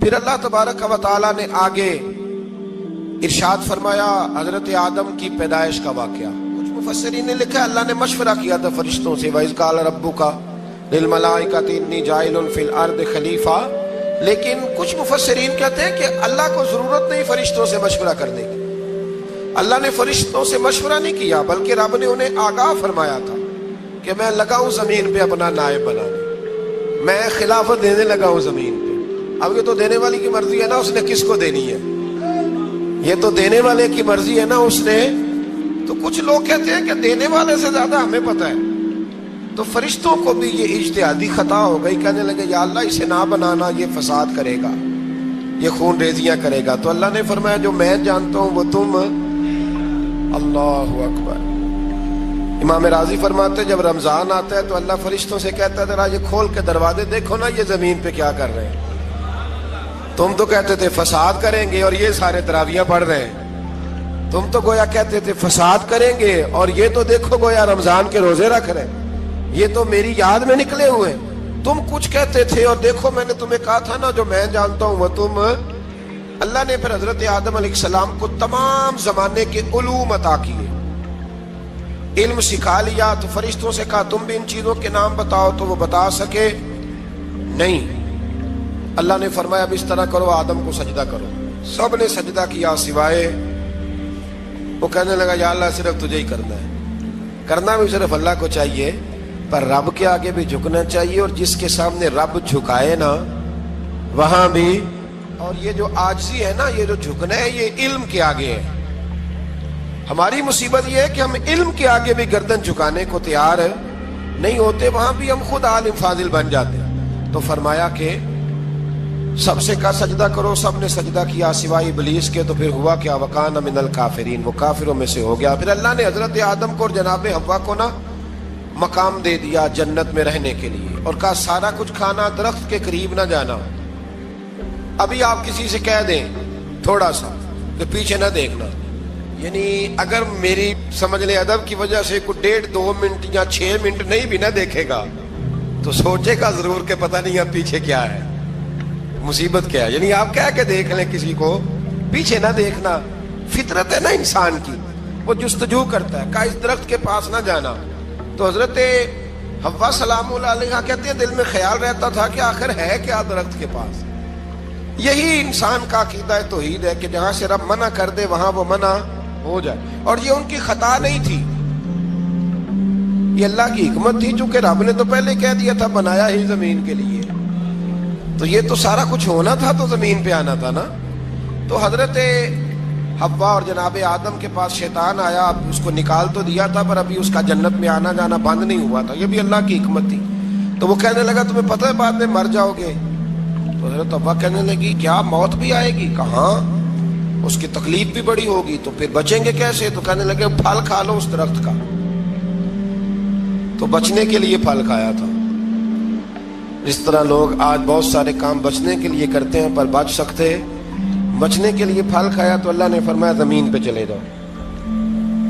پھر اللہ تبارک و تعالی نے آگے ارشاد فرمایا حضرت آدم کی پیدائش کا واقعہ. کچھ مفسرین نے لکھا اللہ نے مشورہ کیا تھا فرشتوں سے وَإِذْ قَالَ رَبُّكَ لِلْمَلَائِكَةِ إِنِّي جَاعِلٌ فِي الْأَرْضِ خَلِيفَةً. لیکن کچھ مفسرین کہتے ہیں کہ اللہ کو ضرورت نہیں فرشتوں سے مشورہ کرنے کی. اللہ نے فرشتوں سے مشورہ نہیں کیا بلکہ رب نے انہیں آگاہ فرمایا تھا کہ میں لگا ہوں زمین پہ اپنا نائب بنانے, میں خلافت دینے لگا ہوں زمین پہ. اب یہ تو دینے والی کی مرضی ہے نا اس نے کس کو دینی ہے, یہ تو دینے والے کی مرضی ہے نا اس نے. تو کچھ لوگ کہتے ہیں کہ دینے والے سے زیادہ ہمیں پتہ ہے. تو فرشتوں کو بھی یہ اجتہادی خطا ہو گئی, کہنے لگے یا اللہ اسے نہ بنانا, یہ فساد کرے گا, یہ خون ریزیاں کرے گا. تو اللہ نے فرمایا جو میں جانتا ہوں وہ تم. اللہ اکبر. امام راضی فرماتے جب رمضان آتا ہے تو اللہ فرشتوں سے کہتا ہے ذرا یہ کھول کے دروازے دیکھو نا یہ زمین پہ کیا کر رہے ہیں. تم تو کہتے تھے فساد کریں گے اور یہ سارے تراویحیں پڑھ رہے ہیں. تم تو گویا کہتے تھے فساد کریں گے اور یہ تو دیکھو گویا رمضان کے روزے رکھ رہے ہیں, یہ تو میری یاد میں نکلے ہوئے. تم کچھ کہتے تھے اور دیکھو میں نے تمہیں کہا تھا نا جو میں جانتا ہوں وہ تم. اللہ نے پھر حضرت آدم علیہ السلام کو تمام زمانے کے علوم عطا کیے, علم سکھا لیا. تو فرشتوں سے کہا تم بھی ان چیزوں کے نام بتاؤ, تو وہ بتا سکے نہیں. اللہ نے فرمایا اب اس طرح کرو آدم کو سجدہ کرو. سب نے سجدہ کیا سوائے وہ. کہنے لگا یا اللہ صرف تجھے ہی کرنا ہے. کرنا بھی صرف اللہ کو چاہیے پر رب کے آگے بھی جھکنا چاہیے, اور جس کے سامنے رب جھکائے نا وہاں بھی. اور یہ جو عاجزی ہے نا, یہ جو جھکنا ہے یہ علم کے آگے ہے. ہماری مصیبت یہ ہے کہ ہم علم کے آگے بھی گردن جھکانے کو تیار نہیں ہوتے, وہاں بھی ہم خود عالم فاضل بن جاتے. تو فرمایا کہ سب سے کہا سجدہ کرو, سب نے سجدہ کیا سوائے ابلیس کے. تو پھر ہوا کیا وکان من الکافرین, وہ کافروں میں سے ہو گیا. پھر اللہ نے حضرت آدم کو اور جناب حوا کو نا مقام دے دیا جنت میں رہنے کے لیے, اور کہا سارا کچھ کھانا, درخت کے قریب نہ جانا. ابھی آپ کسی سے کہہ دیں تھوڑا سا کہ پیچھے نہ دیکھنا, یعنی اگر میری سمجھ لیں ادب کی وجہ سے کوئی 1.5-2 منٹ یا 6 منٹ نہیں بھی نہ دیکھے گا تو سوچے گا ضرور کہ پتہ نہیں اب پیچھے کیا ہے, مصیبت کیا ہے. یعنی آپ کہہ کے دیکھ لیں کسی کو, پیچھے نہ دیکھنا. فطرت ہے نا انسان کی, وہ جستجو کرتا ہے, کہا اس درخت کے پاس نہ جانا. تو حضرت حوا سلام اللہ علیہ کہتے ہیں دل میں خیال رہتا تھا کہ آخر ہے کیا درخت کے پاس. یہی انسان کا عقیدہ توحید ہے کہ جہاں سے رب منع کر دے وہاں وہ منع ہو جائے. اور یہ ان کی خطا نہیں تھی, یہ اللہ کی حکمت تھی, چونکہ رب نے تو پہلے کہہ دیا تھا بنایا ہی زمین کے لیے, تو یہ تو سارا کچھ ہونا تھا تو زمین پہ آنا تھا نا. تو حضرت حوا اور جناب آدم کے پاس شیطان آیا, اس کو نکال تو دیا تھا پر ابھی اس کا جنت میں آنا جانا بند نہیں ہوا تھا, یہ بھی اللہ کی حکمت تھی. تو وہ کہنے لگا تمہیں پتہ ہے بعد میں مر جاؤ گے. تو حضرت حوا کہنے لگی کیا موت بھی آئے گی؟ کہاں, اس کی تکلیف بھی بڑی ہوگی, تو پھر بچیں گے کیسے؟ تو کہنے لگے پھل کھا لو اس درخت کا. تو بچنے کے لیے پھل کھایا تھا. اس طرح لوگ آج بہت سارے کام بچنے کے لیے کرتے ہیں پر بچ سکتے, بچنے کے لیے پھل کھایا. تو اللہ نے فرمایا زمین پہ چلے جاؤ.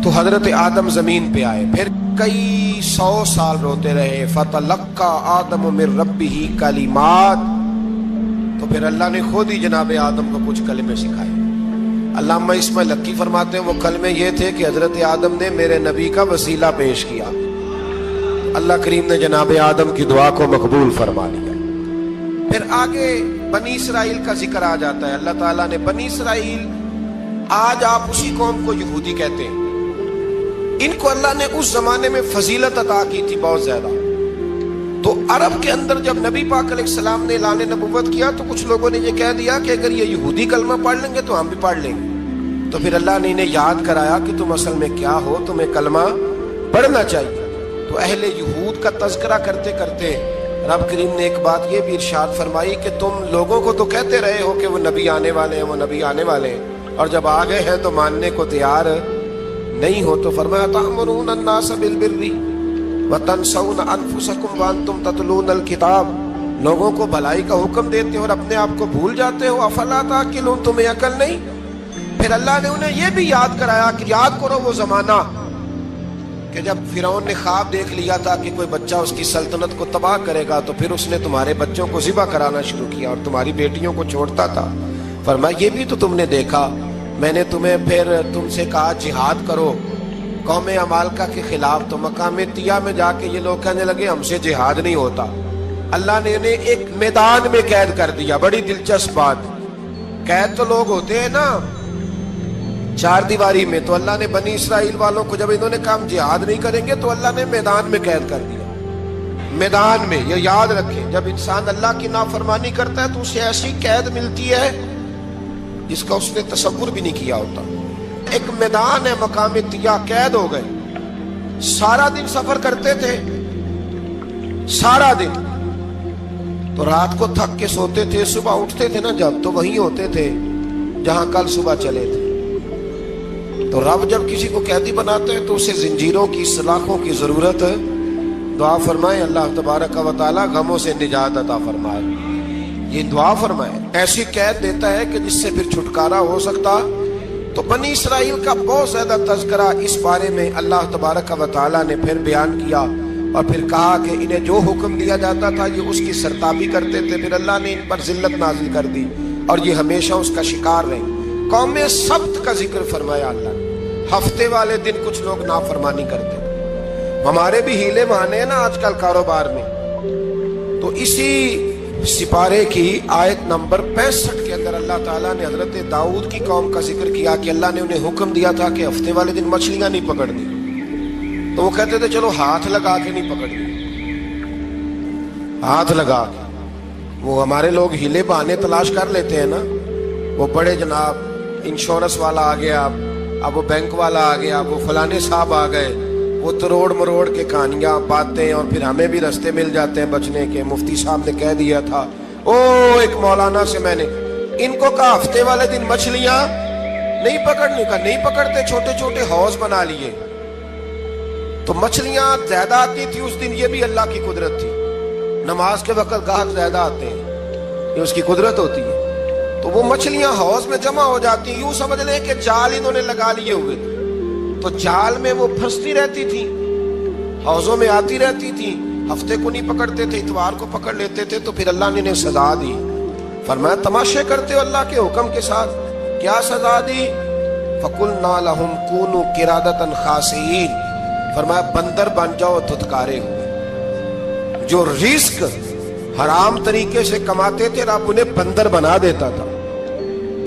تو حضرت آدم زمین پہ آئے, پھر کئی 100 سال روتے رہے. فَتَلَقَّى آدَمُ مِن رَبِّهِ کَلِمَاتٍ. تو پھر اللہ نے خود ہی جناب آدم کو کچھ کلمے سکھائے. علامہ اسماعیل حقی فرماتے ہیں وہ کلمے یہ تھے کہ حضرت آدم نے میرے نبی کا وسیلہ پیش کیا, اللہ کریم نے جناب آدم کی دعا کو مقبول فرما لیا. پھر آگے بنی اسرائیل کا ذکر آ جاتا ہے. اللہ تعالیٰ نے بنی اسرائیل, آج آپ اسی قوم کو یہودی کہتے ہیں, ان کو اللہ نے اس زمانے میں فضیلت عطا کی تھی بہت زیادہ. تو عرب کے اندر جب نبی پاک علیہ السلام نے اعلان نبوت کیا تو کچھ لوگوں نے یہ کہہ دیا کہ اگر یہ یہودی کلمہ پڑھ لیں گے تو ہم بھی پڑھ لیں گے. تو پھر اللہ نے انہیں یاد کرایا کہ تم اصل میں کیا ہو, تمہیں کلمہ پڑھنا چاہیے. تو اہل یہود کا تذکرہ کرتے کرتے رب کریم نے ایک بات یہ بھی ارشاد فرمائی کہ تم لوگوں کو تو کہتے رہے ہو کہ وہ نبی آنے والے ہیں, وہ نبی آنے والے ہیں, اور جب آ گئے ہیں تو ماننے کو تیار نہیں ہو. تو فرمایا تأمرون الناس بالبر وتنسون انفسکم وانتم تتلون الکتاب. لوگوں کو بھلائی کا حکم دیتے ہو اور اپنے آپ کو بھول جاتے ہو. افلا تعقلون, تمہیں عقل نہیں؟ پھر اللہ نے انہیں یہ بھی یاد کرایا کہ یاد کرو وہ زمانہ کہ کہ جب فرعون نے خواب دیکھ لیا تھا کہ کوئی بچہ اس کی سلطنت کو تباہ کرے گا تو پھر اس نے تمہارے بچوں کو ذبح کرانا شروع کیا اور تمہاری بیٹیوں کو چھوڑتا تھا. فرمایا یہ بھی تو تم نے دیکھا, میں نے تمہیں پھر تم سے کہا جہاد کرو قوم عمالقہ کے خلاف, تو مقام طیہ میں جا کے یہ لوگ کہنے لگے ہم سے جہاد نہیں ہوتا. اللہ نے انہیں ایک میدان میں قید کر دیا. بڑی دلچسپ بات, قید تو لوگ ہوتے ہیں نا چار دیواری میں, تو اللہ نے بنی اسرائیل والوں کو جب انہوں نے کہا ہم جہاد نہیں کریں گے تو اللہ نے میدان میں قید کر دیا. میدان میں, یہ یاد رکھیں, جب انسان اللہ کی نافرمانی کرتا ہے تو اسے ایسی قید ملتی ہے جس کا اس نے تصور بھی نہیں کیا ہوتا. ایک میدان ہے مقام طیہ, قید ہو گئے. سارا دن سفر کرتے تھے, سارا دن, تو رات کو تھک کے سوتے تھے, صبح اٹھتے تھے نا جب, تو وہیں ہوتے تھے جہاں کل صبح چلے تھے. تو رب جب کسی کو قیدی بناتے ہیں تو اسے زنجیروں کی سلاخوں کی ضرورت ہے. دعا فرمائے اللہ تبارک و تعالی غموں سے نجات عطا فرمائے. یہ دعا فرمائے, ایسی قید دیتا ہے کہ جس سے پھر چھٹکارا ہو سکتا. تو بنی اسرائیل کا بہت زیادہ تذکرہ اس بارے میں اللہ تبارک و تعالی نے پھر بیان کیا اور پھر کہا کہ انہیں جو حکم دیا جاتا تھا یہ اس کی سرتابی کرتے تھے. پھر اللہ نے ان پر ذلت نازل کر دی اور یہ ہمیشہ اس کا شکار رہے. قوم سبت کا ذکر فرمایا اللہ نے. ہفتے والے دن کچھ لوگ نافرمانی کرتے تھے. ہمارے بھی ہیلے بہانے ہیں نا آج کل کاروبار میں. تو اسی سپارے کی آیت نمبر 65 کے اندر اللہ تعالیٰ نے حضرت داؤد کی قوم کا ذکر کیا کہ اللہ نے انہیں حکم دیا تھا کہ ہفتے والے دن مچھلیاں نہیں پکڑنی. تو وہ کہتے تھے چلو ہاتھ لگا کے نہیں پکڑنی, ہاتھ لگا کے. وہ ہمارے لوگ ہیلے بہانے تلاش کر لیتے ہیں نا. وہ بڑے جناب انشورنس والا آ گیا, اب وہ بینک والا آ گیا, وہ فلانے صاحب آ گئے, وہ تروڑ مروڑ کے کہانیاں باتیں, اور پھر ہمیں بھی رستے مل جاتے ہیں بچنے کے. مفتی صاحب نے کہہ دیا تھا, ایک مولانا سے میں نے ان کو کہا ہفتے والے دن مچھلیاں نہیں پکڑنے کا. نہیں پکڑتے, چھوٹے چھوٹے حوض بنا لیے. تو مچھلیاں زیادہ آتی تھی اس دن, یہ بھی اللہ کی قدرت تھی. نماز کے وقت گاہک زیادہ آتے ہیں, یہ اس کی قدرت ہوتی ہے. تو وہ مچھلیاں حوض میں جمع ہو جاتی. یوں سمجھ لیں کہ جال انہوں نے لگا لیے ہوئے تھے, تو جال میں وہ پھنستی رہتی تھی, حوضوں میں آتی رہتی تھی. ہفتے کو نہیں پکڑتے تھے, اتوار کو پکڑ لیتے تھے. تو پھر اللہ نے انہیں سزا دی. فرمایا تماشے کرتے ہو اللہ کے حکم کے ساتھ. کیا سزا دی؟ فَقُلْنَا لَهُمْ كُونُوا قِرَادَةً خَاسِئِينَ. فرمایا بندر بن جاؤ دھتکارے ہوئے. جو رزق حرام طریقے سے کماتے تھے رب انہیں بندر بنا دیتا تھا.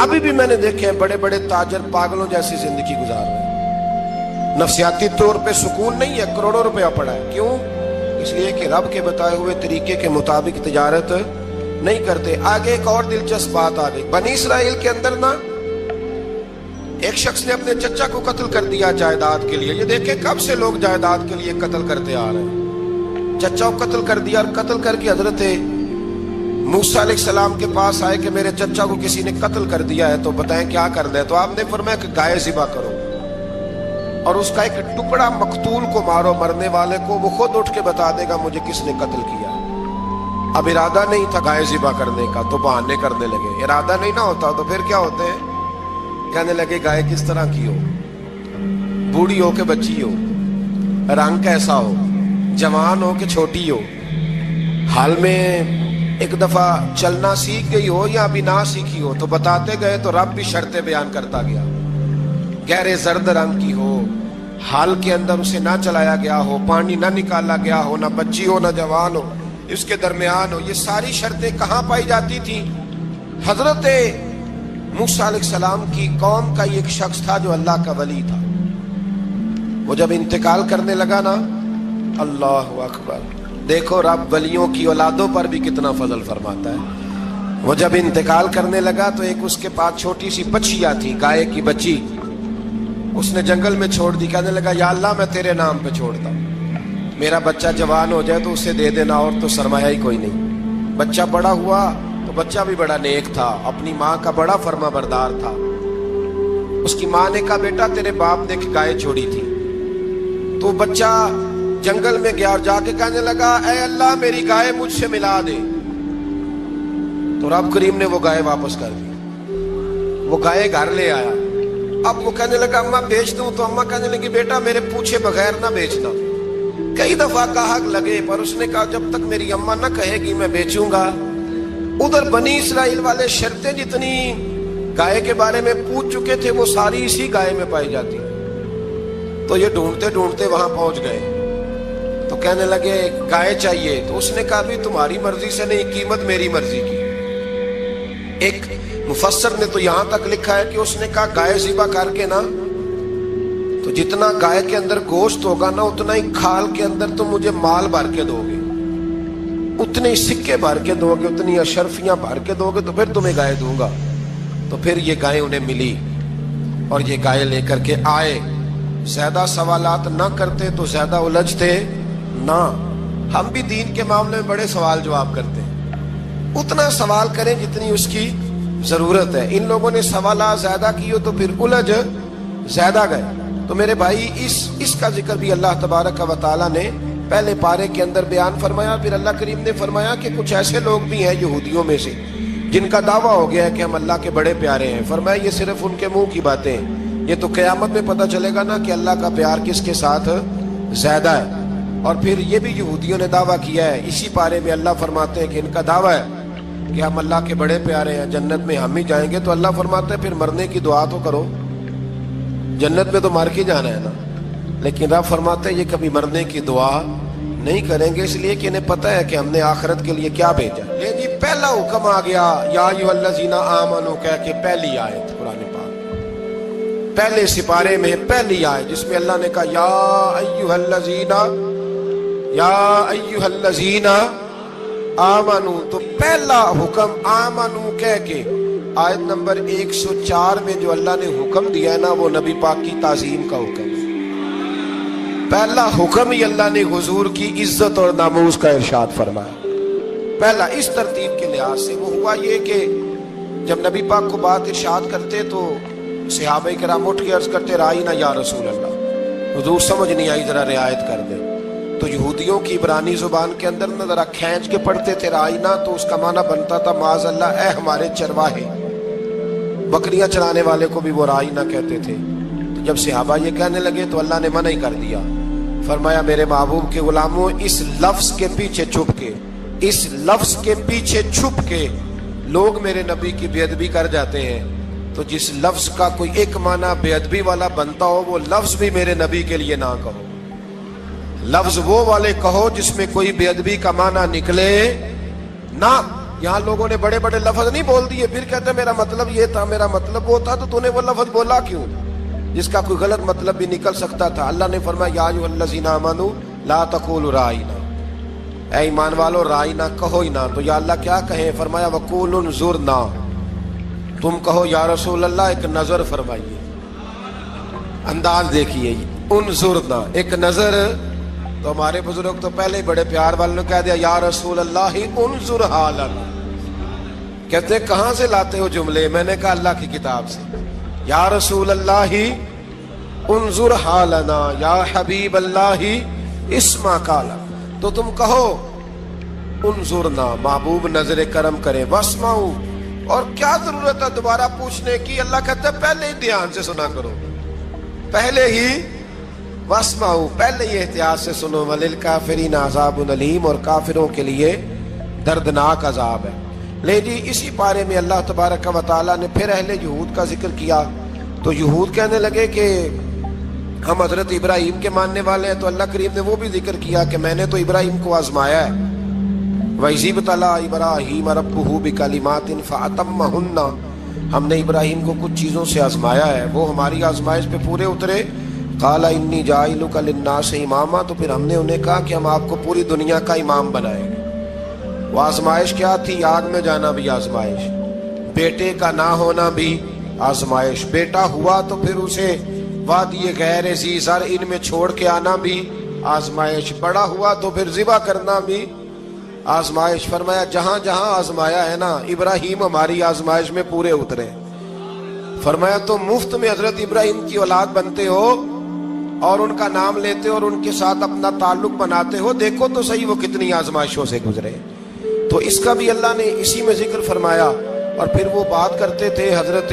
ابھی بھی میں نے دیکھے ہیں بڑے بڑے تاجر پاگلوں جیسی زندگی گزار رہے ہیں. نفسیاتی طور پہ سکون نہیں ہے, کروڑوں روپیہ پڑا ہے. کیوں؟ اس لیے کہ رب کے بتائے ہوئے طریقے کے مطابق تجارت نہیں کرتے. آگے ایک اور دلچسپ بات آ گئی. بنی اسرائیل کے اندر نا ایک شخص نے اپنے چچا کو قتل کر دیا جائیداد کے لیے. یہ دیکھیں کب سے لوگ جائیداد کے لیے قتل کرتے آ رہے ہیں. چچا کو قتل کر دیا, اور قتل کر کے حضرت موسیٰ علیہ السلام کے پاس آئے کہ میرے چچا کو کسی نے قتل کر دیا ہے, تو بتائیں کیا کر دیں. تو آپ نے فرمایا کہ گائے ذبح کرو اور اس کا ایک ٹکڑا مقتول کو مارو, مرنے والے کو. وہ خود اٹھ کے بتا دے گا مجھے کس نے قتل کیا. اب ارادہ نہیں تھا گائے ذبح کرنے کا, تو بہانے کرنے لگے. ارادہ نہیں نہ ہوتا تو پھر کیا ہوتے ہیں, کہنے لگے گائے کس طرح کی ہو, بوڑھی ہو کہ بچی ہو, رنگ کیسا ہو, جوان ہو کہ چھوٹی ہو, حال میں ایک دفعہ چلنا سیکھ گئی ہو یا ابھی نہ سیکھی ہو. تو بتاتے گئے تو رب بھی شرطیں بیان کرتا گیا. گہرے زرد رنگ کی ہو, حال کے اندر اسے نہ چلایا گیا ہو, پانی نہ نکالا گیا ہو, نہ بچی ہو نہ جوان ہو, اس کے درمیان ہو. یہ ساری شرطیں کہاں پائی جاتی تھیں؟ حضرت موسیٰ علیہ السلام کی قوم کا ایک شخص تھا جو اللہ کا ولی تھا. وہ جب انتقال کرنے لگا نا, اللہ اکبر, دیکھو رب ولیوں کی اولادوں پر بھی کتنا فضل فرماتا ہے. وہ جب انتقال کرنے لگا تو ایک اس کے پاس چھوٹی سی بچیا تھی, گائے کی بچی. اس نے جنگل میں چھوڑ دی. کہنے لگا یا اللہ میں تیرے نام پہ چھوڑتا ہوں, میرا بچہ جوان ہو جائے تو اسے دے دینا, اور تو سرمایہ ہی کوئی نہیں. بچہ بڑا ہوا تو بچہ بھی بڑا نیک تھا, اپنی ماں کا بڑا فرما بردار تھا. اس کی ماں نے کہا بیٹا تیرے باپ نے گائے چھوڑی تھی. تو بچہ جنگل میں گیا اور جا کے کہنے لگا اے اللہ میری گائے مجھ سے ملا دے. تو رب کریم نے وہ گائے واپس کر دی. وہ گائے گھر لے آیا. اب وہ کہنے لگا اما بیچ دوں, تو اما کہنے لگی بیٹا میرے پوچھے بغیر نہ بیچنا. کئی دفعہ کہا لگے پر اس نے کہا جب تک میری اما نہ کہے گی میں بیچوں گا. ادھر بنی اسرائیل والے شرطیں جتنی گائے کے بارے میں پوچھ چکے تھے وہ ساری اسی گائے میں پائی جاتی. تو یہ ڈھونڈتے ڈھونڈتے وہاں پہنچ گئے تو کہنے لگے گائے چاہیے. تو اس نے کہا بھی تمہاری مرضی سے نہیں, قیمت میری مرضی کی. ایک مفسر نے تو یہاں تک لکھا ہے کہ اس نے کہا گائے ذبح کر کے نا تو جتنا گائے کے اندر گوشت ہوگا نا اتنا ہی کھال کے اندر تم مجھے مال بھر کے دو گے, اتنے ہی سکے بھر کے دو گے, اتنی اشرفیاں بھر کے دو گے تو پھر تمہیں گائے دوں گا. تو پھر یہ گائے انہیں ملی اور یہ گائے لے کر کے آئے. زیادہ سوالات نہ کرتے تو زیادہ الجھتے نہ. ہم بھی دین کے معاملے میں بڑے سوال جواب کرتے ہیں, اتنا سوال کریں جتنی اس کی ضرورت ہے. ان لوگوں نے سوالات زیادہ کیے تو پھر الجھ زیادہ گئے. تو میرے بھائی اس کا ذکر بھی اللہ تبارک و تعالیٰ نے پہلے پارے کے اندر بیان فرمایا. پھر اللہ کریم نے فرمایا کہ کچھ ایسے لوگ بھی ہیں یہودیوں میں سے جن کا دعویٰ ہو گیا ہے کہ ہم اللہ کے بڑے پیارے ہیں. فرمایا یہ صرف ان کے منہ کی باتیں ہیں, یہ تو قیامت میں پتہ چلے گا نا کہ اللہ کا پیار کس کے ساتھ زیادہ ہے. اور پھر یہ بھی یہودیوں نے دعویٰ کیا ہے. اسی پارے میں اللہ فرماتے ہیں کہ ان کا دعویٰ ہے کہ ہم اللہ کے بڑے پیارے ہیں, جنت میں ہم ہی جائیں گے. تو اللہ فرماتے ہیں پھر مرنے کی دعا تو کرو, جنت میں تو مر کے جانا ہے نا. لیکن رب فرماتے ہیں یہ کبھی مرنے کی دعا نہیں کریں گے, اس لیے کہ انہیں پتہ ہے کہ ہم نے آخرت کے لیے کیا بھیجا. یہ جی پہلا حکم آ گیا یا ایھا الذین آمنوا کہہ کے پہلی آیت قرآن پاک, پہلے سپارے میں پہلی آیت جس میں اللہ نے کہا یا ایھا الذین آمنو. تو پہلا حکم آمنو کہہ کے آیت نمبر 104 میں جو اللہ نے حکم دیا ہے نا وہ نبی پاک کی تعظیم کا حکم ہے. پہلا حکم ہی اللہ نے حضور کی عزت اور ناموس کا ارشاد فرمایا. پہلا اس ترتیب کے لحاظ سے وہ ہوا یہ کہ جب نبی پاک کو بات ارشاد کرتے تو صحابہ کرام اٹھ کے عرض کرتے رائینا یا رسول اللہ, حضور سمجھ نہیں آئی ذرا رعایت کر دے. تو یہودیوں کی عبرانی زبان کے اندر نہ ذرا کھینچ کے پڑھتے تھے رائینا, تو اس کا معنی بنتا تھا معاذ اللہ اے ہمارے چرواہے. بکریاں چرانے والے کو بھی وہ رائینا کہتے تھے. تو جب صحابہ یہ کہنے لگے تو اللہ نے منع ہی کر دیا. فرمایا میرے محبوب کے غلاموں اس لفظ کے پیچھے چھپ کے, اس لفظ کے پیچھے چھپ کے لوگ میرے نبی کی بے ادبی کر جاتے ہیں. تو جس لفظ کا کوئی ایک معنی بے ادبی والا بنتا ہو وہ لفظ بھی میرے نبی کے لیے نہ کہو. لفظ وہ والے کہو جس میں کوئی بے ادبی کا معنی نکلے نہ. یہاں لوگوں نے بڑے بڑے لفظ نہیں بول دیے پھر کہتے میرا مطلب یہ تھا, میرا مطلب وہ تھا. تو تو نے وہ لفظ بولا کیوں جس کا کوئی غلط مطلب بھی نکل سکتا تھا. اللہ نے فرمایا یا ایھا الذین آمنوا لا تقولوا رائینا, اے ایمان والو رائینا کہو ہی نہ. تو یا اللہ کیا کہیں؟ فرمایا وقولوا انظرنا, تم کہو یا رسول اللہ ایک نظر فرمائیے. انداز دیکھیے انظرنا ایک نظر. تو ہمارے بزرگ تو پہلے ہی بڑے پیار والوں نے کہہ دیا یا رسول اللہ انظر حالنا. کہتے کہاں سے لاتے ہو جملے؟ میں نے کہا اللہ کی کتاب سے. یا رسول اللہ انظر حالنا یا حبیب اللہ اسمع قالا. تو تم کہو انظرنا محبوب نظر کرم کرے, واسمعوا. اور کیا ضرورت ہے دوبارہ پوچھنے کی؟ اللہ کہتا ہے پہلے ہی دھیان سے سنا کرو, پہلے ہی واسمعوا پہلے ہی احتیاط سے سنو. وللکافرین عذاب علیم, اور کافروں کے لیے دردناک عذاب ہے. لے جی اسی پارے میں اللہ تبارک و تعالیٰ نے پھر اہل یہود کا ذکر کیا. تو یہود کہنے لگے کہ ہم حضرت ابراہیم کے ماننے والے ہیں. تو اللہ کریم نے وہ بھی ذکر کیا کہ میں نے تو ابراہیم کو آزمایا ہے. وَإِذِ ابْتَلَىٰ إِبْرَاهِيمَ رَبُّهُ بِكَلِمَاتٍ فَأَتَمَّهُنَّ, ہم نے ابراہیم کو کچھ چیزوں سے آزمایا ہے, وہ ہماری آزمائش پہ پورے اترے. قَالَ إِنِّي جَاعِلُكَ لِلنَّاسِ إِمَامًا, تو پھر ہم نے انہیں کہا کہ ہم آپ کو پوری دنیا کا امام بنائیں گے. وہ آزمائش کیا تھی؟ آگ میں جانا بھی آزمائش, بیٹے کا نہ ہونا بھی آزمائش. بیٹا ہوا تو پھر اسے وادی غیر ذی زرع ان میں چھوڑ کے آنا بھی آزمائش. بڑا ہوا تو پھر ذبح کرنا بھی آزمائش. فرمایا جہاں جہاں آزمایا ہے نا ابراہیم ہماری آزمائش میں پورے اترے. فرمایا تم مفت میں حضرت ابراہیم کی اولاد بنتے ہو اور ان کا نام لیتے ہو اور ان کے ساتھ اپنا تعلق بناتے ہو, دیکھو تو صحیح وہ کتنی آزمائشوں سے گزرے. تو اس کا بھی اللہ نے اسی میں ذکر فرمایا. اور پھر وہ بات کرتے تھے حضرت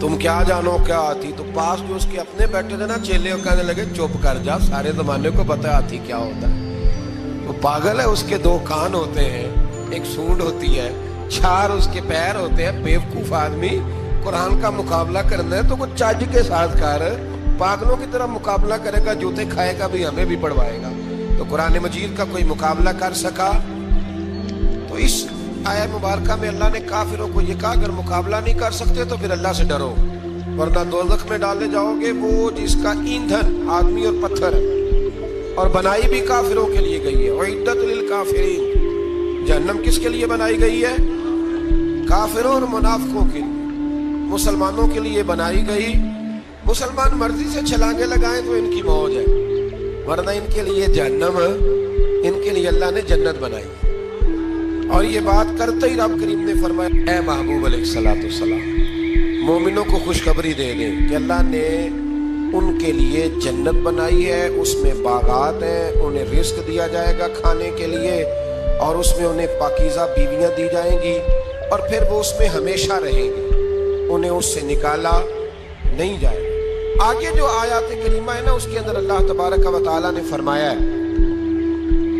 تم کیا جانو کیا ہاتھی؟ تو پاس جو اس کے اپنے بیٹھے تھے نا چیلے، وہ کہنے لگے چپ کر جا، سارے زمانے کو پتہ ہے ہاتھی کیا ہوتا ہے۔ وہ پاگل ہے، اس کے 2 کان ہوتے ہیں، ایک سونڈ ہوتی ہے، 4 اس کے پیر ہوتے ہیں۔ بیوقوف آدمی، قرآن کا مقابلہ کرنا ہے تو کچھ چج کے ساتھ کر، پاگلوں کی طرح مقابلہ کرے گا، جوتے کھائے گا بھی، ہمیں بھی پڑھوائے گا۔ تو قرآن مجید کا کوئی مقابلہ کر سکا؟ تو اس آیہ مبارکہ میں اللہ نے کافروں کو یہ کہا اگر مقابلہ نہیں کر سکتے تو پھر اللہ سے ڈرو، ورنہ دوزخ میں ڈالے جاؤ گے، وہ جس کا ایندھن آدمی اور پتھر ہے، اور بنائی بھی کافروں کے لیے گئی ہے۔ اعدت للکافرین، جہنم کس کے لیے بنائی گئی ہے؟ کافروں اور منافقوں کے لیے۔ مسلمانوں کے لیے بنائی گئی، مسلمان مرضی سے چھلانگے لگائیں تو ان کی موج ہے، ورنہ ان کے لیے جہنم، ان کے لیے اللہ نے جنت بنائی۔ اور یہ بات کرتے ہی رب کریم نے فرمایا اے محبوب علیہ الصلوۃ والسلام، مومنوں کو خوشخبری دے دیں کہ اللہ نے ان کے لیے جنت بنائی ہے، اس میں باغات ہیں، انہیں رزق دیا جائے گا کھانے کے لیے، اور اس میں انہیں پاکیزہ بیویاں دی جائیں گی، اور پھر وہ اس میں ہمیشہ رہیں گی، انہیں اس سے نکالا نہیں جائے گا۔ آگے جو آیات کریمہ ہے نا، اس کے اندر اللہ تبارک و تعالیٰ نے فرمایا ہے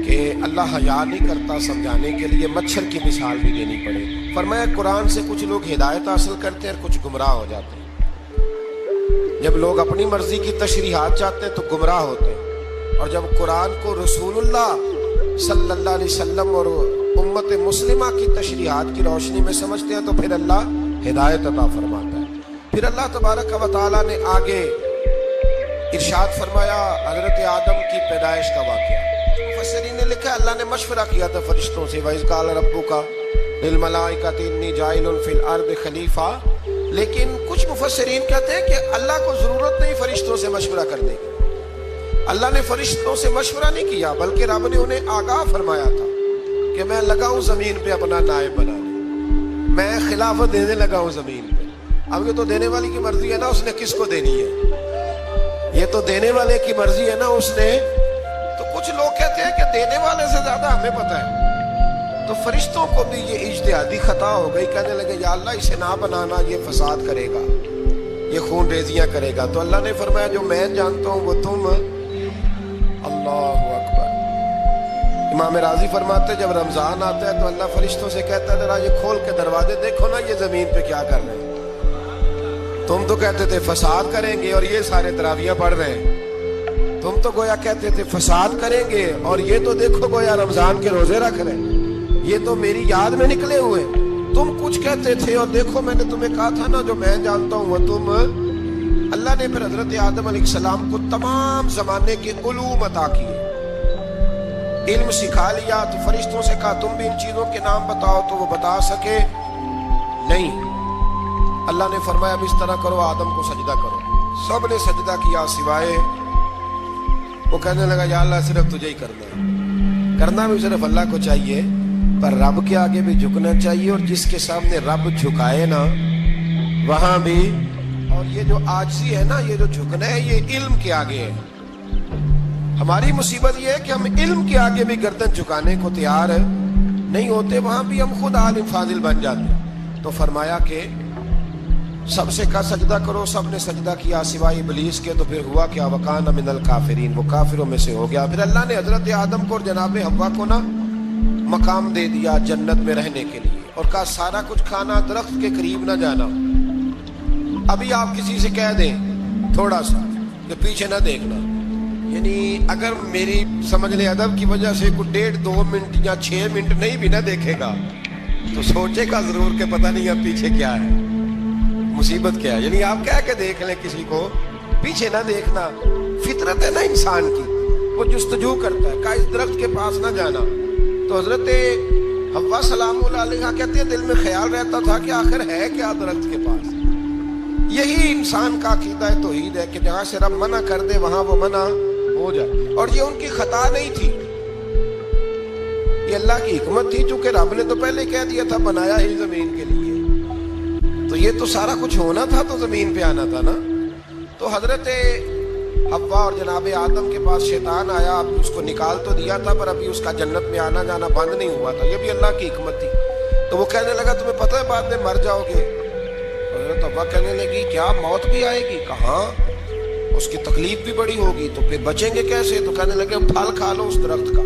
کہ اللہ حیا نہیں کرتا سمجھانے کے لیے، مچھر کی مثال بھی دینی پڑے۔ فرمایا قرآن سے کچھ لوگ ہدایت حاصل کرتے ہیں اور کچھ گمراہ ہو جاتے ہیں۔ جب لوگ اپنی مرضی کی تشریحات چاہتے ہیں تو گمراہ ہوتے ہیں، اور جب قرآن کو رسول اللہ صلی اللہ علیہ وسلم اور امت مسلمہ کی تشریحات کی روشنی میں سمجھتے ہیں تو پھر اللہ ہدایت عطا فرماتا ہے۔ پھر اللہ تبارک و تعالیٰ نے آگے ارشاد فرمایا حضرت آدم کی پیدائش کا واقعہ۔ مفسرین نے لکھا اللہ نے مشورہ کیا تھا فرشتوں سے، وَإِذْ قَالَ رَبُّكَ لِلْمَلَائِكَةِ إِنِّي جَاعِلٌ فِي الْأَرْضِ خَلِيفَةً، لیکن کچھ مفسرین کہتے ہیں کہ اللہ کو ضرورت نہیں فرشتوں سے مشورہ کرنے کی۔ اللہ نے فرشتوں سے مشورہ نہیں کیا، بلکہ رب نے انہیں آگاہ فرمایا تھا کہ میں لگا ہوں زمین پہ اپنا نائب بنانے، میں خلافت دینے لگا ہوں زمین پہ۔ اب یہ تو دینے والی کی مرضی ہے نا، اس نے کس کو دینی ہے؟ یہ تو دینے والے کی مرضی ہے نا، اس نے۔ تو کچھ لوگ کہتے ہیں کہ دینے والے سے زیادہ ہمیں پتہ ہے۔ تو فرشتوں کو بھی یہ اجتہادی خطا ہو گئی، کہنے لگے یا اللہ اسے نہ بنانا، یہ فساد کرے گا، یہ خون ریزیاں کرے گا۔ تو اللہ نے فرمایا جو میں جانتا ہوں وہ تم، اللہ اکبر۔ امام راضی فرماتے جب رمضان آتا ہے تو اللہ فرشتوں سے کہتا ہے ذرا یہ کھول کے دروازے دیکھو نا، یہ زمین پہ کیا کر رہے ہیں۔ تم تو کہتے تھے فساد کریں گے اور یہ سارے تراویح پڑھ رہے ہیں، تم تو گویا کہتے تھے فساد کریں گے اور یہ تو دیکھو گویا رمضان کے روزے رکھ رہے ہیں، یہ تو میری یاد میں نکلے ہوئے۔ تم کچھ کہتے تھے اور دیکھو میں نے تمہیں کہا تھا نا جو میں جانتا ہوں وہ تم۔ اللہ نے پھر حضرت آدم علیہ السلام کو تمام زمانے کے علوم عطا کیے، علم سکھا لیا۔ تو فرشتوں سے کہا تم بھی ان چیزوں کے نام بتاؤ، تو وہ بتا سکے نہیں۔ اللہ نے فرمایا اب اس طرح کرو، آدم کو سجدہ کرو۔ سب نے سجدہ کیا سوائے، وہ کہنے لگا یا اللہ صرف تجھے ہی کرنا ہے، کرنا بھی صرف اللہ کو چاہیے، پر رب کے آگے بھی جھکنا چاہیے، اور جس کے سامنے رب جھکائے نا وہاں بھی۔ اور یہ جو عاجزی ہے نا، یہ جو جھکنا ہے، یہ علم کے آگے ہے۔ ہماری مصیبت یہ ہے کہ ہم علم کے آگے بھی گردن جھکانے کو تیار نہیں ہوتے، وہاں بھی ہم خود عالم فاضل بن جاتے ہیں۔ تو فرمایا کہ سب سے کہا سجدہ کرو، سب نے سجدہ کیا سوائے ابلیس کے۔ تو پھر ہوا کیا وکان من الکافرین، وہ کافروں میں سے ہو گیا۔ پھر اللہ نے حضرت آدم کو اور جناب حوا کو نا مقام دے دیا جنت میں رہنے کے لیے، اور کہا سارا کچھ کھانا، درخت کے قریب نہ جانا۔ ابھی آپ کسی سے کہہ دیں تھوڑا سا کہ پیچھے نہ دیکھنا، یعنی اگر میری سمجھ لیں ادب کی وجہ سے کوئی 1.5-2 منٹ یا 6 منٹ نہیں بھی نہ دیکھے گا تو سوچے گا ضرور کہ پتہ نہیں اب پیچھے کیا ہے، مصیبت کیا ہے۔ یعنی آپ کہہ کے دیکھ لیں کسی کو، پیچھے نہ دیکھنا، فطرت ہے نا انسان کی، وہ جستجو کرتا ہے، کہا اس درخت کے پاس نہ جانا۔ تو حضرت حوا سلام اللہ علیہ کہتے ہیں دل میں خیال رہتا تھا کہ آخر ہے کیا درخت کے پاس۔ یہی انسان کا عقیدہ توحید ہے کہ جہاں سے رب منع کر دے وہاں وہ منع ہو جائے، اور یہ ان کی خطا نہیں تھی، یہ اللہ کی حکمت تھی، چونکہ رب نے تو پہلے کہہ دیا تھا بنایا ہی زمین کے لیے، تو یہ تو سارا کچھ ہونا تھا تو زمین پہ آنا تھا نا۔ تو حضرت حوا اور جناب آدم کے پاس شیطان آیا، اب اس کو نکال تو دیا تھا پر ابھی اس کا جنت میں آنا جانا بند نہیں ہوا تھا، یہ بھی اللہ کی حکمت تھی۔ تو وہ کہنے لگا تمہیں پتہ ہے بعد میں مر جاؤ گے؟ حضرت تو وہ کہنے لگی کیا موت بھی آئے گی؟ کہاں، اس کی تکلیف بھی بڑی ہوگی، تو پھر بچیں گے کیسے؟ تو کہنے لگے پھل کھا لو اس درخت کا۔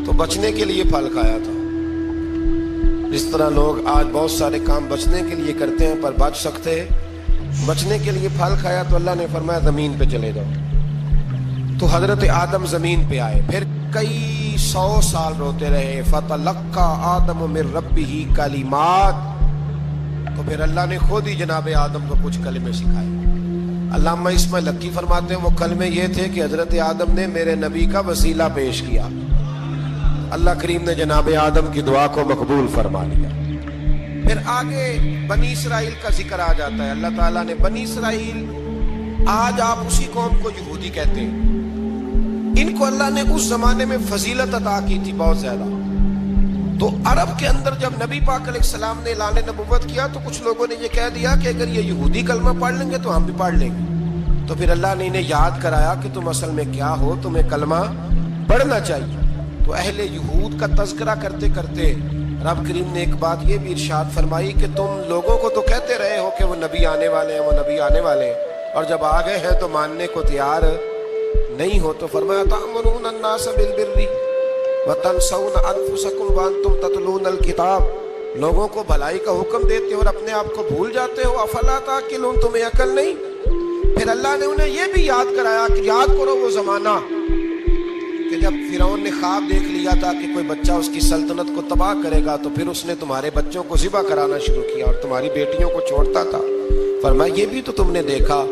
تو بچنے کے لیے پھل کھایا تھا۔ جس طرح لوگ آج بہت سارے کام بچنے کے لیے کرتے ہیں پر بچ سکتے، بچنے کے لیے پھل کھایا تو اللہ نے فرمایا زمین پہ چلے جاؤ۔ تو حضرت آدم زمین پہ آئے، پھر کئی 100 سال روتے رہے۔ فَتَلَقَّى آدَمُ مِن رَبِّهِ کَلِمَاتٍ، تو پھر اللہ نے خود ہی جناب آدم کو کچھ کلمے سکھائے۔ علامہ اسماعیل حقی فرماتے ہیں وہ کلمے یہ تھے کہ حضرت آدم نے میرے نبی کا وسیلہ پیش کیا، اللہ کریم نے جناب آدم کی دعا کو مقبول فرما لیا۔ پھر آگے بنی اسرائیل کا ذکر آ جاتا ہے۔ اللہ تعالیٰ نے بنی اسرائیل، آج آپ اسی قوم کو یہودی کہتے ہیں، ان کو اللہ نے اس زمانے میں فضیلت عطا کی تھی بہت زیادہ۔ تو عرب کے اندر جب نبی پاک علیہ السلام نے اعلان نبوت کیا تو کچھ لوگوں نے یہ کہہ دیا کہ اگر یہ یہودی کلمہ پڑھ لیں گے تو ہم بھی پڑھ لیں گے۔ تو پھر اللہ نے انہیں یاد کرایا کہ تم اصل میں کیا ہو، تمہیں کلمہ پڑھنا چاہیے۔ تو اہل یہود کا تذکرہ کرتے کرتے رب کریم نے ایک بات یہ بھی ارشاد فرمائی کہ تم لوگوں کو تو کہتے رہے ہو کہ وہ نبی آنے والے ہیں، وہ نبی آنے والے ہیں، اور جب آ گئے ہیں تو ماننے کو تیار نہیں ہو۔ تو فرمایا تأمرون الناس بالبر وتنسون انفسکم وانتم تتلون الکتاب، لوگوں کو بھلائی کا حکم دیتے ہو اور اپنے آپ کو بھول جاتے ہو۔ افلا تعقلون، تمہیں عقل نہیں؟ پھر اللہ نے انہیں یہ بھی یاد کرایا کہ یاد کرو وہ زمانہ کہ جب فرعون نے خواب دیکھ لیا تھا کہ کوئی بچہ اس کی سلطنت کو تباہ کرے گا، تو پھر اس نے تمہارے بچوں کو ذبح کرانا شروع کیا اور تمہاری بیٹیوں کو چھوڑتا تھا۔ فرمایا یہ بھی تو تم نے دیکھا،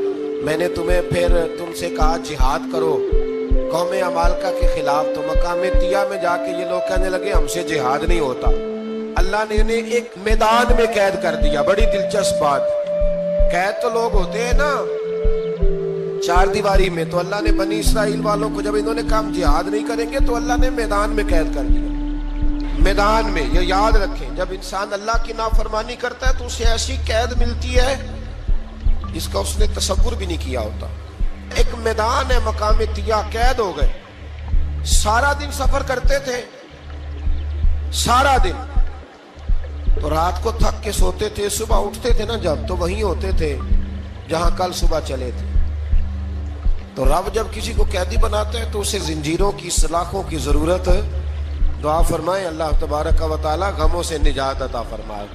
میں نے تمہیں پھر تم سے کہا جہاد کرو قوم عمالقہ کے خلاف، تو مقام طیہ میں جا کے یہ لوگ کہنے لگے ہم سے جہاد نہیں ہوتا۔ اللہ نے انہیں ایک میدان میں قید کر دیا۔ بڑی دلچسپ بات، قید تو لوگ ہوتے ہیں نا چار دیواری میں، تو اللہ نے بنی اسرائیل والوں کو جب انہوں نے کہا ہم جہاد نہیں کریں گے تو اللہ نے میدان میں قید کر دیا۔ میدان میں، یہ یاد رکھیں، جب انسان اللہ کی نافرمانی کرتا ہے تو اسے ایسی قید ملتی ہے جس کا اس نے تصور بھی نہیں کیا ہوتا۔ ایک میدان ہے مقام طیہ، قید ہو گئے، سارا دن سفر کرتے تھے، سارا دن، تو رات کو تھک کے سوتے تھے، صبح اٹھتے تھے نا جب، تو وہیں ہوتے تھے جہاں کل صبح چلے تھے۔ تو رب جب کسی کو قیدی بناتا ہے تو اسے زنجیروں کی، سلاخوں کی ضرورت ہے۔ دعا فرمائیں اللہ تبارک و تعالی غموں سے نجات عطا فرمائے،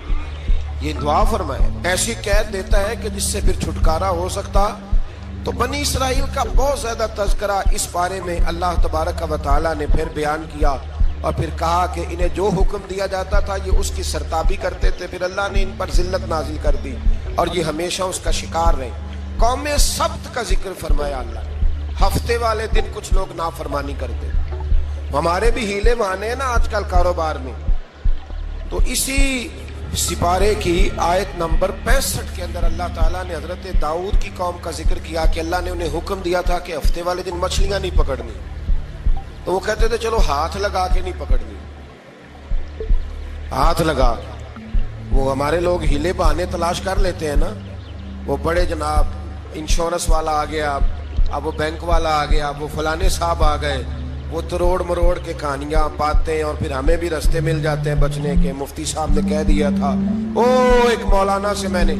یہ دعا فرمائیں۔ ایسی قید دیتا ہے کہ جس سے پھر چھٹکارا ہو سکتا۔ تو بنی اسرائیل کا بہت زیادہ تذکرہ اس بارے میں اللہ تبارک و تعالی نے پھر بیان کیا، اور پھر کہا کہ انہیں جو حکم دیا جاتا تھا یہ اس کی سرتابی کرتے تھے، پھر اللہ نے ان پر ذلت نازل کر دی اور یہ ہمیشہ اس کا شکار رہے۔ قوم سبت کا ذکر فرمایا اللہ نے، ہفتے والے دن کچھ لوگ نافرمانی کرتے، ہمارے بھی ہیلے بہانے ہیں نا آج کل کاروبار میں۔ تو اسی سپارے کی آیت نمبر 65 کے اندر اللہ تعالیٰ نے حضرت داؤد کی قوم کا ذکر کیا کہ اللہ نے انہیں حکم دیا تھا کہ ہفتے والے دن مچھلیاں نہیں پکڑنی، تو وہ کہتے تھے چلو ہاتھ لگا کے نہیں پکڑنی، ہاتھ لگا کے۔ وہ ہمارے لوگ ہیلے بہانے تلاش کر لیتے ہیں نا، وہ بڑے جناب انشورنس والا آ گیا، اب وہ بینک والا آ گیا، وہ فلانے صاحب آ گئے، وہ تروڑ مروڑ کے کہانیاں باتیں، اور پھر ہمیں بھی رستے مل جاتے ہیں بچنے کے۔ مفتی صاحب نے کہہ دیا تھا، ایک مولانا سے میں نے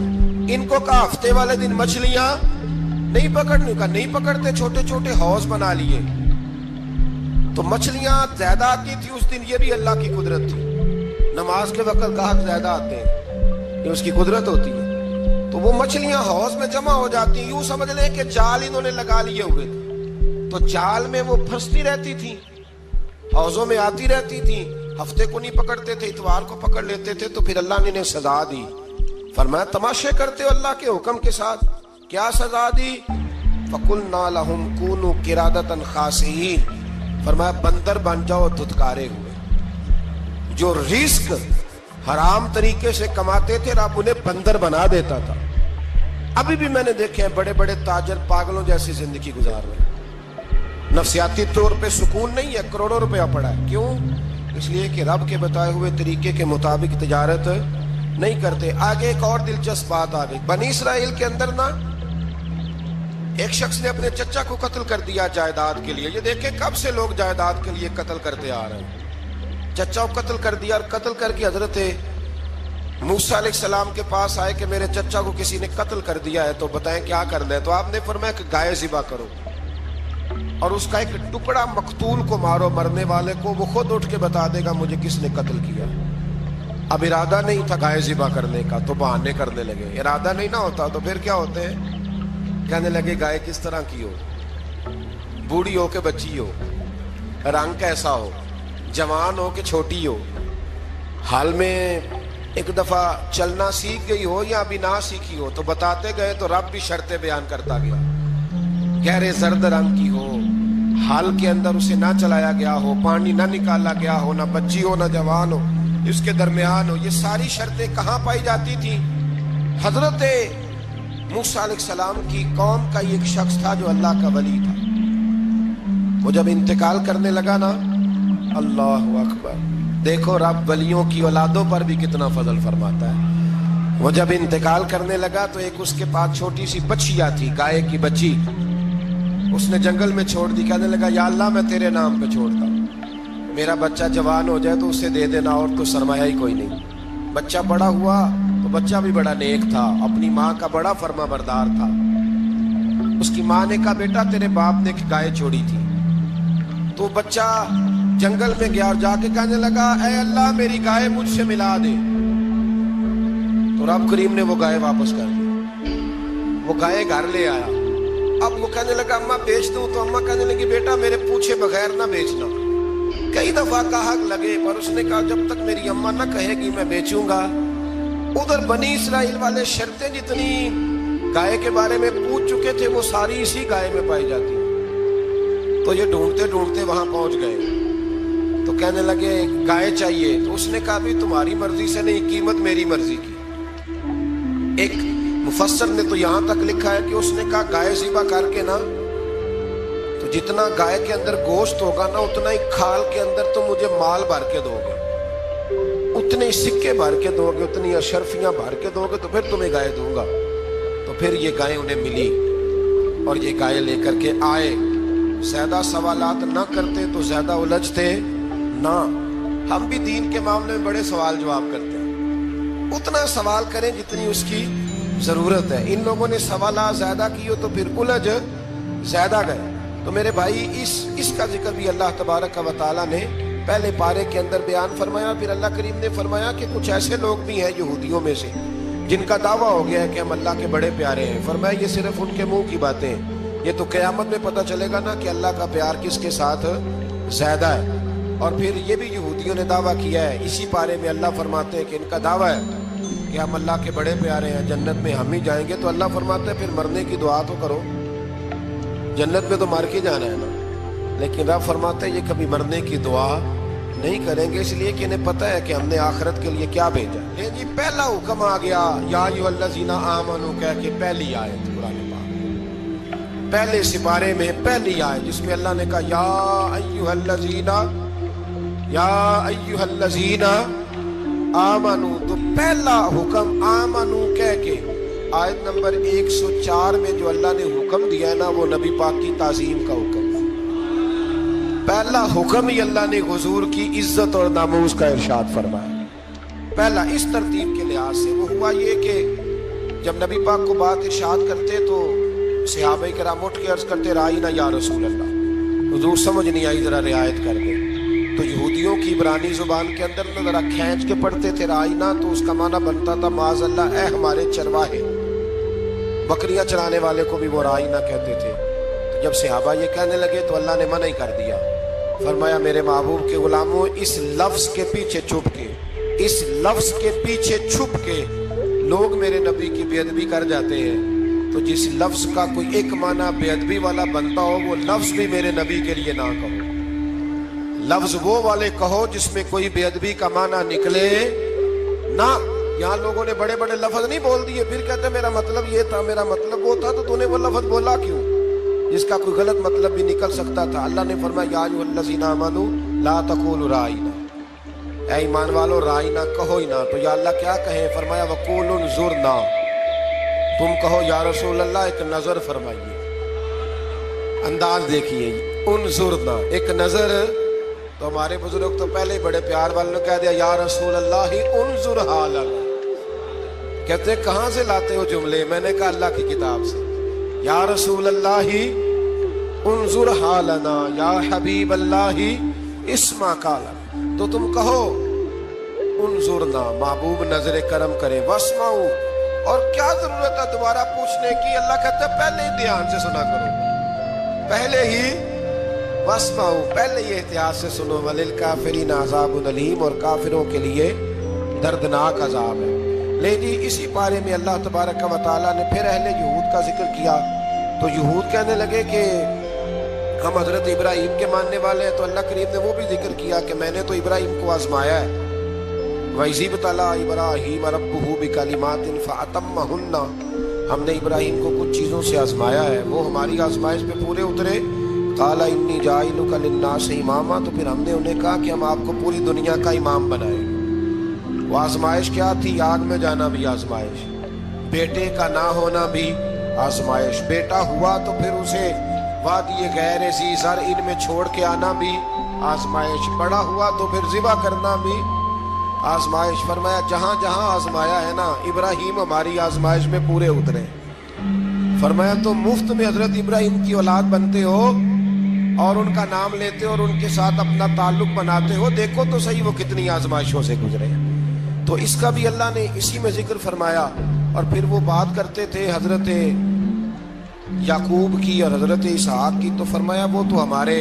ان کو کہا ہفتے والے دن مچھلیاں نہیں پکڑنے کا، نہیں پکڑتے، چھوٹے چھوٹے حوض بنا لیے، تو مچھلیاں زیادہ آتی تھی اس دن۔ یہ بھی اللہ کی قدرت تھی، نماز کے وقت گاہک زیادہ آتے ہیں، یہ اس کی قدرت ہوتی ہے۔ تو وہ مچھلیاں حوض میں جمع ہو جاتی، یوں سمجھ لیں کہ جال انہوں نے لگا لیے ہوئے تھے، تو جال میں وہ پھنستی رہتی تھی، حوضوں میں آتی رہتی تھی۔ ہفتے کو نہیں پکڑتے تھے، اتوار کو پکڑ لیتے تھے، تو پھر اللہ نے انہیں سزا دی۔ فرمایا تماشے کرتے ہو اللہ کے حکم کے ساتھ، کیا سزا دی؟ فَقُلْنَا لَهُمْ كُونُوا قِرَادَةً خَاسِئِينَ، فرمایا بندر بن جاؤ دھتکارے ہوئے۔ جو رزق حرام طریقے سے کماتے تھے رب انہیں بندر بنا دیتا تھا۔ ابھی بھی میں نے دیکھے ہیں بڑے بڑے تاجر پاگلوں جیسی زندگی گزار رہے ہیں، نفسیاتی طور پہ سکون نہیں ہے، کروڑوں روپیہ پڑا ہے۔ کیوں؟ اس لیے کہ رب کے بتائے ہوئے طریقے کے مطابق تجارت نہیں کرتے۔ آگے ایک اور دلچسپ بات آ گئی، بنی اسرائیل کے اندر نا ایک شخص نے اپنے چچا کو قتل کر دیا جائیداد کے لیے۔ یہ دیکھیں کب سے لوگ جائیداد کے لیے قتل کرتے آ رہے ہیں۔ چچا کو قتل کر دیا، اور قتل کر کے حضرت موسیٰ علیہ السلام کے پاس آئے کہ میرے چچا کو کسی نے قتل کر دیا ہے تو بتائیں کیا کرنا ہے. تو آپ نے فرمایا کہ گائے ذبح کرو اور اس کا ایک ٹکڑا مقتول کو مارو, مرنے والے کو, وہ خود اٹھ کے بتا دے گا مجھے کس نے قتل کیا. اب ارادہ نہیں تھا گائے ذبح کرنے کا تو بہانے کرنے لگے. ارادہ نہیں نہ ہوتا تو پھر کیا ہوتے ہیں, کہنے لگے گائے کس طرح کی ہو, بوڑھی ہو کہ بچی ہو, رنگ کیسا ہو, جوان ہو کہ چھوٹی ہو, حال میں ایک دفعہ چلنا سیکھ گئی ہو یا ابھی نہ سیکھی ہو. تو بتاتے گئے تو رب بھی شرطیں بیان کرتا گیا. گہرے زرد رنگ کی ہو, حال کے اندر اسے نہ چلایا گیا ہو, پانی نہ نکالا گیا ہو, نہ بچی ہو نہ جوان ہو, اس کے درمیان ہو. یہ ساری شرطیں کہاں پائی جاتی تھی؟ حضرت موسیٰ علیہ السلام کی قوم کا ایک شخص تھا جو اللہ کا ولی تھا. وہ جب انتقال کرنے لگا نا, اللہ اکبر, دیکھو رب ولیوں کی اولادوں پر بھی کتنا فضل فرماتا ہے. وہ جب انتقال کرنے لگا تو ایک اس کے پاس چھوٹی سی بچیا تھی, گائے کی بچی, اس نے جنگل میں چھوڑ دی. کہنے لگا یا اللہ میں تیرے نام پہ چھوڑتا ہوں, میرا بچہ جوان ہو جائے تو اسے دے دینا, اور تو سرمایہ ہی کوئی نہیں. بچہ بڑا ہوا تو بچہ بھی بڑا نیک تھا, اپنی ماں کا بڑا فرما بردار تھا. اس کی ماں نے کہا بیٹا تیرے باپ نے ایک گائے چھوڑی تھی. تو بچہ جنگل میں گیا اور جا کے کہنے لگا اے اللہ میری گائے مجھ سے ملا دے. تو رب کریم نے وہ گائے واپس کر دی. وہ گائے گھر لے آیا. اب وہ کہنے لگا اماں بیچ دوں, تو اماں کہنے لگی بیٹا میرے پوچھے بغیر نہ بیچنا. کئی دفعہ کہا لگے پر اس نے کہا جب تک میری اماں نہ کہے گی میں بیچوں گا. ادھر بنی اسرائیل والے شرطیں جتنی گائے کے بارے میں پوچھ چکے تھے وہ ساری اسی گائے میں پائی جاتی. تو یہ ڈھونڈتے ڈھونڈتے وہاں پہنچ گئے تو کہنے لگے گائے چاہیے. تو اس نے کہا بھی تمہاری مرضی سے نہیں, قیمت میری مرضی کی. ایک مفسر نے تو یہاں تک لکھا ہے کہ اس نے کہا گائے ذبح کر کے نا تو جتنا گائے کے اندر گوشت ہوگا نا اتنا ہی کھال کے اندر تو مجھے مال بھر کے دو گے, اتنے ہی سکے بھر کے دو گے, اتنی اشرفیاں بھر کے دو گے تو پھر تمہیں گائے دوں گا. تو پھر یہ گائے انہیں ملی اور یہ گائے لے کر کے آئے. زیادہ سوالات نہ کرتے تو زیادہ الجھتے نہ. ہم بھی دین کے معاملے میں بڑے سوال جواب کرتے ہیں, اتنا سوال کریں جتنی اس کی ضرورت ہے. ان لوگوں نے سوالات زیادہ کیے تو پھر الجھ زیادہ گئے. تو میرے بھائی اس کا ذکر بھی اللہ تبارک و تعالیٰ نے پہلے پارے کے اندر بیان فرمایا. پھر اللہ کریم نے فرمایا کہ کچھ ایسے لوگ بھی ہیں یہودیوں میں سے جن کا دعویٰ ہو گیا ہے کہ ہم اللہ کے بڑے پیارے ہیں. فرمایا یہ صرف ان کے منہ کی باتیں ہیں, یہ تو قیامت میں پتہ چلے گا نا کہ اللہ کا پیار کس کے ساتھ زیادہ ہے. اور پھر یہ بھی یہودیوں نے دعویٰ کیا ہے. اسی پارے میں اللہ فرماتے ہیں کہ ان کا دعویٰ ہے کہ ہم اللہ کے بڑے پیارے ہیں, جنت میں ہم ہی جائیں گے. تو اللہ فرماتے ہیں پھر مرنے کی دعا تو کرو, جنت میں تو مر کے جانا ہے نا. لیکن رب فرماتے ہیں یہ کبھی مرنے کی دعا نہیں کریں گے, اس لیے کہ انہیں پتہ ہے کہ ہم نے آخرت کے لیے کیا بھیجا. جی پہلا حکم آ گیا یا ایھا الذین آمنوا کہہ کے پہلی آیت قرآن پاک, پہلے سپارے میں پہلی آیت جس میں اللہ نے کہا یا ایھا الذین آمنوا. تو پہلا حکم آمنو کہہ کے آیت نمبر 104 میں جو اللہ نے حکم دیا ہے نا وہ نبی پاک کی تعظیم کا حکم ہے. پہلا حکم ہی اللہ نے حضور کی عزت اور ناموس کا ارشاد فرمایا. پہلا اس ترتیب کے لحاظ سے وہ ہوا یہ کہ جب نبی پاک کو بات ارشاد کرتے تو صحابہ کرام اٹھ کے عرض کرتے رائینا یا رسول اللہ, حضور سمجھ نہیں آئی ذرا رعایت کر دیں. تو یہودیوں کی عبرانی زبان کے اندر ذرا کھینچ کے پڑھتے تھے رائینا, تو اس کا معنی بنتا تھا معاذ اللہ اے ہمارے چرواہے. بکریاں چرانے والے کو بھی وہ رائینا کہتے تھے. تو جب صحابہ یہ کہنے لگے تو اللہ نے منع ہی کر دیا. فرمایا میرے محبوب کے غلاموں اس لفظ کے پیچھے چھپ کے, اس لفظ کے پیچھے چھپ کے لوگ میرے نبی کی بے ادبی کر جاتے ہیں. تو جس لفظ کا کوئی ایک معنی بے ادبی والا بنتا ہو وہ لفظ بھی میرے نبی کے لیے نہ کہو. لفظ وہ والے کہو جس میں کوئی بے ادبی کا معنی نکلے نہ. یہاں لوگوں نے بڑے بڑے لفظ نہیں بول دیے پھر کہتے میرا مطلب یہ تھا میرا مطلب وہ تھا. تو تو نے وہ لفظ بولا کیوں جس کا کوئی غلط مطلب بھی نکل سکتا تھا. اللہ نے فرمایا یا ایھا الذین آمنوا لا تقولوا رائینا, اے ایمان والو رائینا کہو ہی نہ. تو یا اللہ کیا کہیں؟ فرمایا وقولوا انظرنا, تم کہو یا رسول اللہ ایک نظر فرمائیے. انداز دیکھیے انظرنا ایک نظر. تو ہمارے بزرگ تو پہلے ہی بڑے پیار والوں نے کہہ دیا یا رسول اللہ انظر حالنا, کہتے ہیں کہاں سے لاتے ہو جملے؟ میں نے کہا اللہ کی کتاب سے. یا رسول اللہ انظر حالنا، یا حبیب اللہ اسما قالنا. تو تم کہو انظرنا، محبوب نظر کرم کرے، واسمعوا، اور کیا ضرورت ہے دوبارہ پوچھنے کی؟ اللہ کہتا ہے پہلے ہی دھیان سے سنا کرو، پہلے ہی واسمعوا، پہلے ہی احتیاط سے سنو. وللکافرین عذاب الیم، اور کافروں کے لیے دردناک عذاب ہے. لیکن اسی بارے میں اللہ تبارک و تعالیٰ نے پھر اہل یہود کا ذکر کیا. تو یہود کہنے لگے کہ ہم حضرت ابراہیم کے ماننے والے ہیں. تو اللہ کریم نے وہ بھی ذکر کیا کہ میں نے تو ابراہیم کو آزمایا ہے. وَإِذِ ابْتَلَىٰ إِبْرَاهِيمَ رَبُّهُ بِكَلِمَاتٍ فَأَتَمَّهُنَّ، ہم نے ابراہیم کو کچھ چیزوں سے آزمایا ہے، وہ ہماری آزمائش پہ پورے اترے. قَالَ إِنِّي جَاعِلُكَ لِلنَّاسِ إِمَامًا، تو پھر ہم نے انہیں کہا کہ ہم آپ کو پوری دنیا کا امام بنائیں. وہ آزمائش کیا تھی؟ آگ میں جانا بھی آزمائش، بیٹے کا نہ ہونا بھی آزمائش. بیٹا ہوا تو پھر اسے وادی غیر ذی زرع میں چھوڑ کے آنا بھی آزمائش. بڑا ہوا تو پھر ذبح کرنا بھی آزمائش. فرمایا جہاں جہاں آزمایا ہے نا، ابراہیم ہماری آزمائش میں پورے اترے. فرمایا تو مفت میں حضرت ابراہیم کی اولاد بنتے ہو اور ان کا نام لیتے ہو اور ان کے ساتھ اپنا تعلق بناتے ہو، دیکھو تو صحیح وہ کتنی آزمائشوں سے گزرے. تو اس کا بھی اللہ نے اسی میں ذکر فرمایا. اور پھر وہ بات کرتے تھے حضرت یعقوب کی اور حضرت اسحاق کی. تو فرمایا وہ تو ہمارے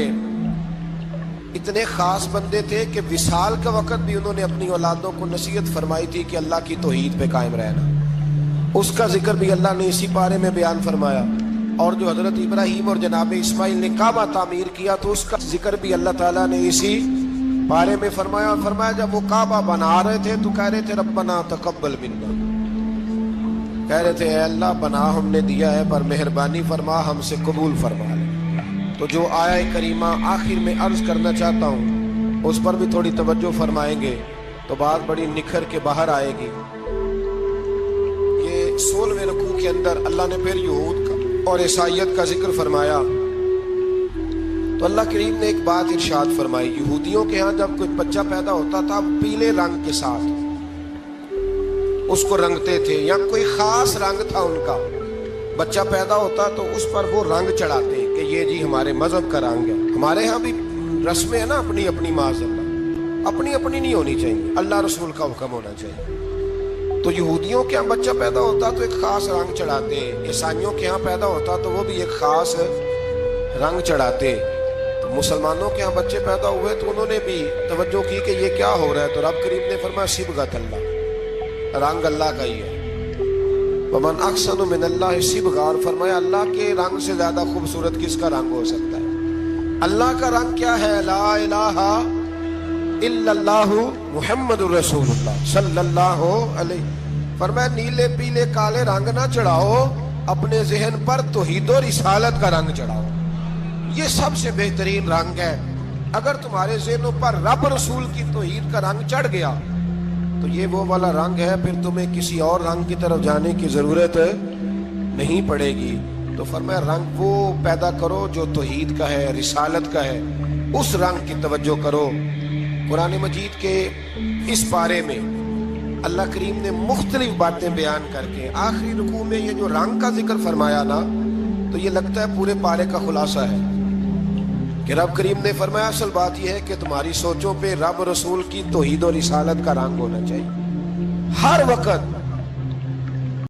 اتنے خاص بندے تھے کہ وصال کا وقت بھی انہوں نے اپنی اولادوں کو نصیحت فرمائی تھی کہ اللہ کی توحید پہ قائم رہنا. اس کا ذکر بھی اللہ نے اسی بارے میں بیان فرمایا. اور جو حضرت ابراہیم اور جناب اسماعیل نے کعبہ تعمیر کیا تو اس کا ذکر بھی اللہ تعالیٰ نے اسی بارے میں فرمایا. اور فرمایا جب وہ کعبہ بنا رہے تھے تو کہہ رہے تھے ربنا تقبل منا، کہہ رہے تھے اے اللہ بنا ہم نے دیا ہے پر مہربانی فرما ہم سے قبول فرما لے. تو جو آیہ کریمہ آخر میں عرض کرنا چاہتا ہوں اس پر بھی تھوڑی توجہ فرمائیں گے تو بات بڑی نکھر کے باہر آئے گی. یہ 16ویں رکوع کے اندر اللہ نے پھر یہود کا اور عیسائیت کا ذکر فرمایا. تو اللہ کریم نے ایک بات ارشاد فرمائی. یہودیوں کے ہاں جب کوئی بچہ پیدا ہوتا تھا پیلے رنگ کے ساتھ اس کو رنگتے تھے، یا کوئی خاص رنگ تھا ان کا. بچہ پیدا ہوتا تو اس پر وہ رنگ چڑھاتے کہ یہ جی ہمارے مذہب کا رنگ ہے. ہمارے ہاں بھی رسمیں ہیں نا اپنی اپنی، معاذ اللہ اپنی اپنی نہیں ہونی چاہیے، اللہ رسول کا حکم ہونا چاہیے. تو یہودیوں کے ہاں بچہ پیدا ہوتا تو ایک خاص رنگ چڑھاتے، عیسائیوں کے ہاں پیدا ہوتا تو وہ بھی ایک خاص رنگ چڑھاتے. تو مسلمانوں کے ہاں بچے پیدا ہوئے تو انہوں نے بھی توجہ کی کہ یہ کیا ہو رہا ہے. تو رب کریم نے فرمایا صبغۃ اللہ، رنگ اللہ کا ہی ہے. ومن احسن من اللہ صبغہ، اور فرمایا اللہ کے رنگ سے زیادہ خوبصورت کس کا رنگ ہو سکتا ہے. اللہ کا رنگ کیا ہے؟ لا الہ الا اللہ محمد الرسول اللہ صلی اللہ علیہ. فرمایا نیلے پیلے کالے رنگ نہ چڑھاؤ، اپنے ذہن پر توحید و رسالت کا رنگ چڑھاؤ. یہ سب سے بہترین رنگ ہے. اگر تمہارے ذہنوں پر رب رسول کی توحید کا رنگ چڑھ گیا تو یہ وہ والا رنگ ہے، پھر تمہیں کسی اور رنگ کی طرف جانے کی ضرورت نہیں پڑے گی. تو فرمایا رنگ وہ پیدا کرو جو توحید کا ہے، رسالت کا ہے، اس رنگ کی توجہ کرو. قرآن مجید کے اس بارے میں اللہ کریم نے مختلف باتیں بیان کر کے آخری رکوع میں یہ جو رنگ کا ذکر فرمایا نا، تو یہ لگتا ہے پورے پارے کا خلاصہ ہے کہ رب کریم نے فرمایا اصل بات یہ ہے کہ تمہاری سوچوں پہ رب رسول کی توحید و رسالت کا رنگ ہونا چاہیے. ہر وقت